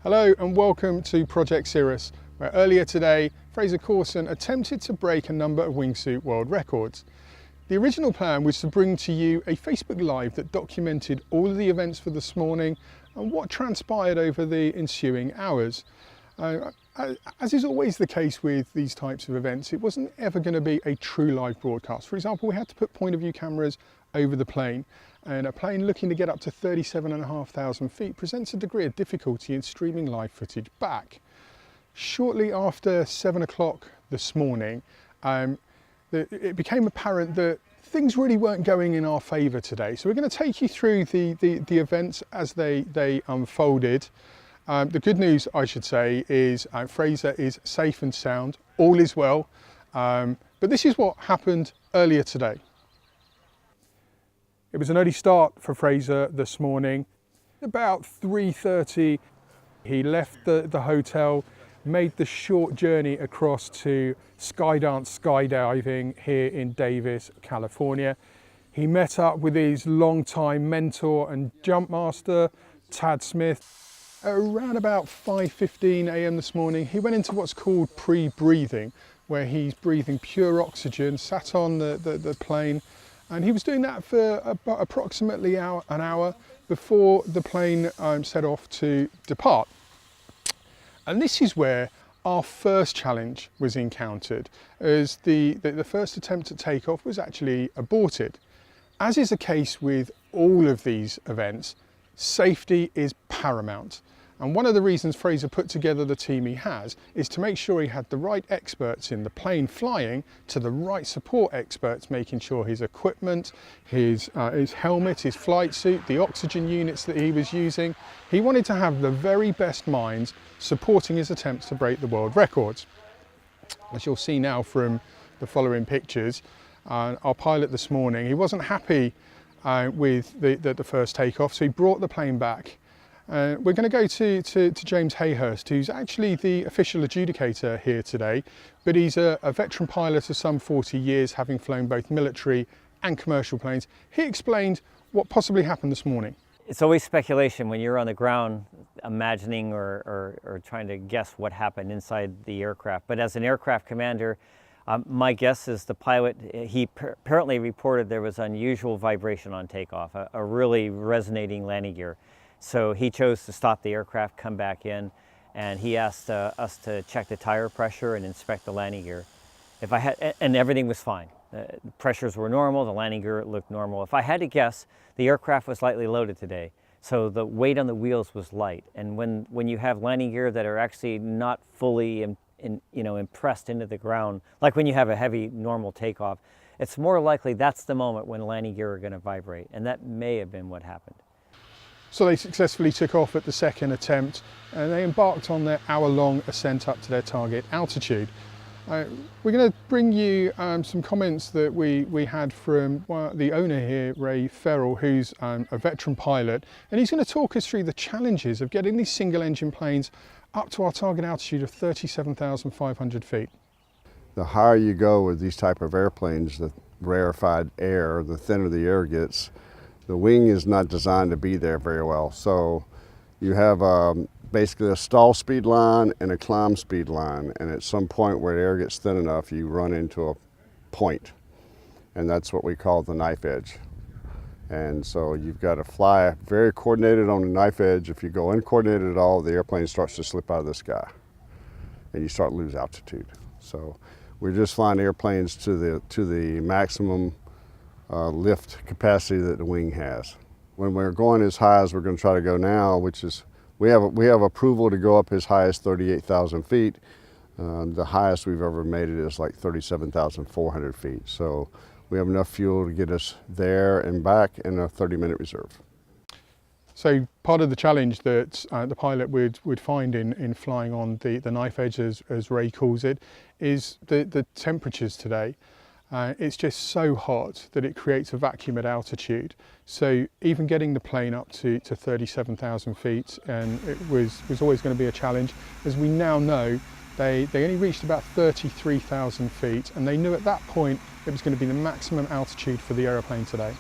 Hello and welcome to Project CIRRUS, where earlier today Fraser Corson attempted to break a number of wingsuit world records. The original plan was to bring to you a Facebook Live that documented all of the events for this morning and what transpired over the ensuing hours. As is always the case with these types of events, it wasn't ever going to be a true live broadcast. For example, we had to put point of view cameras over the plane, and a plane looking to get up to 37,500 feet presents a degree of difficulty in streaming live footage back. Shortly after 7 o'clock this morning, it became apparent that things really weren't going in our favour today. So we're going to take you through the events as they unfolded. The good news, I should say, is Fraser is safe and sound, all is well. But this is what happened earlier today. It was an early start for Fraser this morning. About 3:30, he left the hotel, made the short journey across to Skydance skydiving here in Davis, California. He met up with his longtime mentor and jump master, Tad Smith. Around about 5:15 a.m. this morning, he went into what's called pre-breathing, where he's breathing pure oxygen, sat on the plane, and he was doing that for about approximately an hour before the plane set off to depart. And this is where our first challenge was encountered, as the first attempt at takeoff was actually aborted. As is the case with all of these events, safety is paramount. And one of the reasons Fraser put together the team he has is to make sure he had the right experts in the plane flying to the right support experts, making sure his equipment, his helmet, his flight suit, the oxygen units that he was using. He wanted to have the very best minds supporting his attempts to break the world records. As you'll see now from the following pictures, our pilot this morning, he wasn't happy with the first takeoff, so he brought the plane back. We're going to go to James Hayhurst, who's actually the official adjudicator here today, but he's a veteran pilot of some 40 years, having flown both military and commercial planes. He explained what possibly happened this morning. It's always speculation when you're on the ground, imagining or trying to guess what happened inside the aircraft. But as an aircraft commander, my guess is the pilot, he apparently reported there was unusual vibration on takeoff, a really resonating landing gear. So he chose to stop the aircraft, come back in, and he asked us to check the tire pressure and inspect the landing gear. And everything was fine. The pressures were normal, the landing gear looked normal. If I had to guess, the aircraft was lightly loaded today. So the weight on the wheels was light. And when you have landing gear that are actually not fully impressed into the ground, like when you have a heavy normal takeoff, it's more likely that's the moment when landing gear are going to vibrate. And that may have been what happened. So they successfully took off at the second attempt, and they embarked on their hour-long ascent up to their target altitude. We're going to bring you some comments that we had from the owner here, Ray Farrell, who's a veteran pilot, and he's going to talk us through the challenges of getting these single-engine planes up to our target altitude of 37,500 feet. The higher you go with these type of airplanes, the rarefied air, the thinner the air gets. The wing is not designed to be there very well. So you have basically a stall speed line and a climb speed line. And at some point where the air gets thin enough, you run into a point. And that's what we call the knife edge. And so you've got to fly very coordinated on the knife edge. If you go uncoordinated at all, the airplane starts to slip out of the sky and you start to lose altitude. So we're just flying airplanes to the maximum lift capacity that the wing has. When we're going as high as we're going to try to go now, which is, we have approval to go up as high as 38,000 feet. The highest we've ever made it is like 37,400 feet. So we have enough fuel to get us there and back in a 30-minute reserve. So part of the challenge that the pilot would find in flying on the knife edge, as Ray calls it, is the temperatures today. It's just so hot that it creates a vacuum at altitude. So even getting the plane up to 37,000 feet, and it was always going to be a challenge. As we now know, they only reached about 33,000 feet, and they knew at that point it was going to be the maximum altitude for the aeroplane today.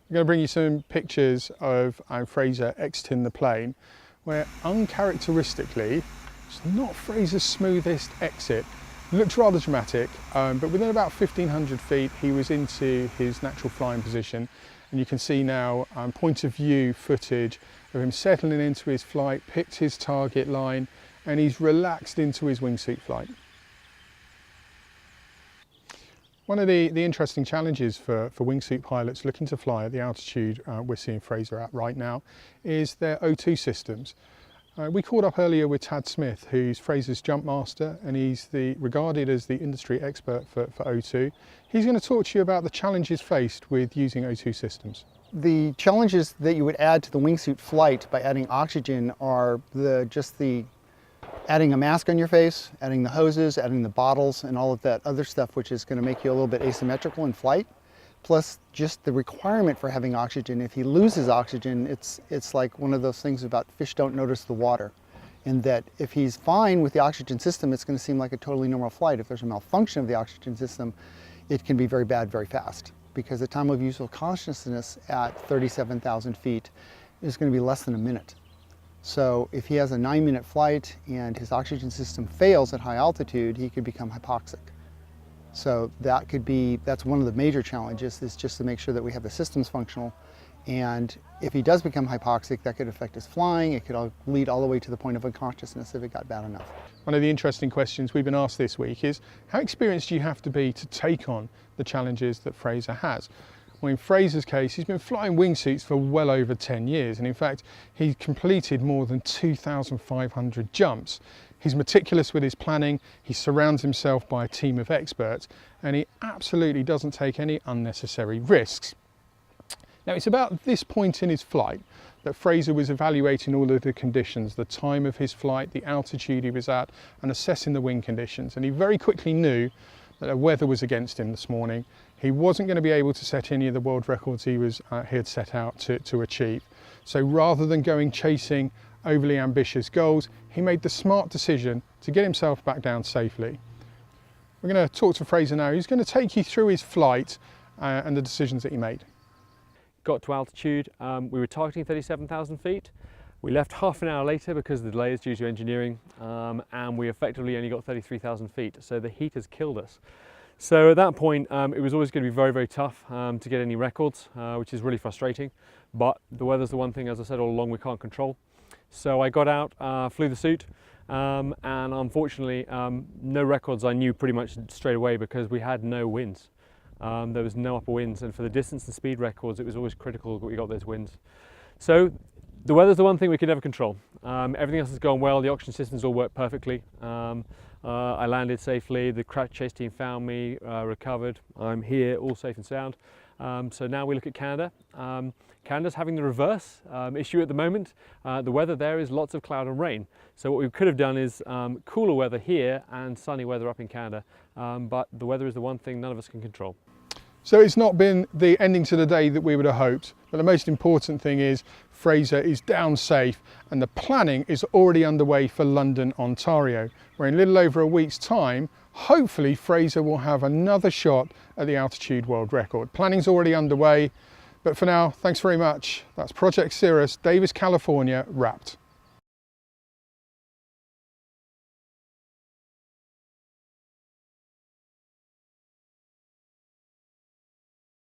I'm going to bring you some pictures of Fraser exiting the plane. where uncharacteristically, it's not Fraser's smoothest exit. It looked rather dramatic, but within about 1,500 feet, he was into his natural flying position. And you can see now point of view footage of him settling into his flight, picked his target line, and he's relaxed into his wingsuit flight. One of the interesting challenges for wingsuit pilots looking to fly at the altitude we're seeing Fraser at right now is their O2 systems. We caught up earlier with Tad Smith, who's Fraser's jump master, and he's regarded as the industry expert for O2. He's going to talk to you about the challenges faced with using O2 systems. The challenges that you would add to the wingsuit flight by adding oxygen are adding a mask on your face, adding the hoses, adding the bottles, and all of that other stuff, which is going to make you a little bit asymmetrical in flight. Plus just the requirement for having oxygen. If he loses oxygen, it's like one of those things about fish don't notice the water. In that if he's fine with the oxygen system, it's going to seem like a totally normal flight. If there's a malfunction of the oxygen system, it can be very bad very fast, because the time of useful consciousness at 37,000 feet is going to be less than a minute. So if he has a 9-minute flight and his oxygen system fails at high altitude, he could become hypoxic. So that's one of the major challenges, is just to make sure that we have the systems functional. And if he does become hypoxic, that could affect his flying. It could lead all the way to the point of unconsciousness if it got bad enough. One of the interesting questions we've been asked this week is, how experienced do you have to be to take on the challenges that Fraser has? Well, in Fraser's case, he's been flying wingsuits for well over 10 years. And in fact, he's completed more than 2,500 jumps. He's meticulous with his planning, he surrounds himself by a team of experts, and he absolutely doesn't take any unnecessary risks. Now, it's about this point in his flight that Fraser was evaluating all of the conditions, the time of his flight, the altitude he was at, and assessing the wind conditions. And he very quickly knew that the weather was against him this morning. He wasn't going to be able to set any of the world records he had set out to achieve. So rather than going chasing overly ambitious goals, he made the smart decision to get himself back down safely. We're going to talk to Fraser now. He's going to take you through his flight and the decisions that he made. Got to altitude, we were targeting 37,000 feet. We left half an hour later because of the delays due to engineering, and we effectively only got 33,000 feet, so the heat has killed us. So at that point, it was always going to be very, very tough to get any records, which is really frustrating. But the weather's the one thing, as I said all along, we can't control. So I got out, flew the suit, and unfortunately, no records I knew pretty much straight away because we had no winds. There was no upper winds, and for the distance and speed records, it was always critical that we got those winds. So the weather's the one thing we could never control. Everything else has gone well, the oxygen systems all worked perfectly. I landed safely, the crash chase team found me, recovered. I'm here, all safe and sound. So now we look at Canada. Canada's having the reverse issue at the moment. The weather there is lots of cloud and rain. So what we could have done is cooler weather here and sunny weather up in Canada. But the weather is the one thing none of us can control. So it's not been the ending to the day that we would have hoped, but the most important thing is Fraser is down safe and the planning is already underway for London, Ontario, where in a little over a week's time, hopefully Fraser will have another shot at the altitude world record. Planning's already underway, but for now, thanks very much. That's Project CIRRUS, Davis, California, wrapped.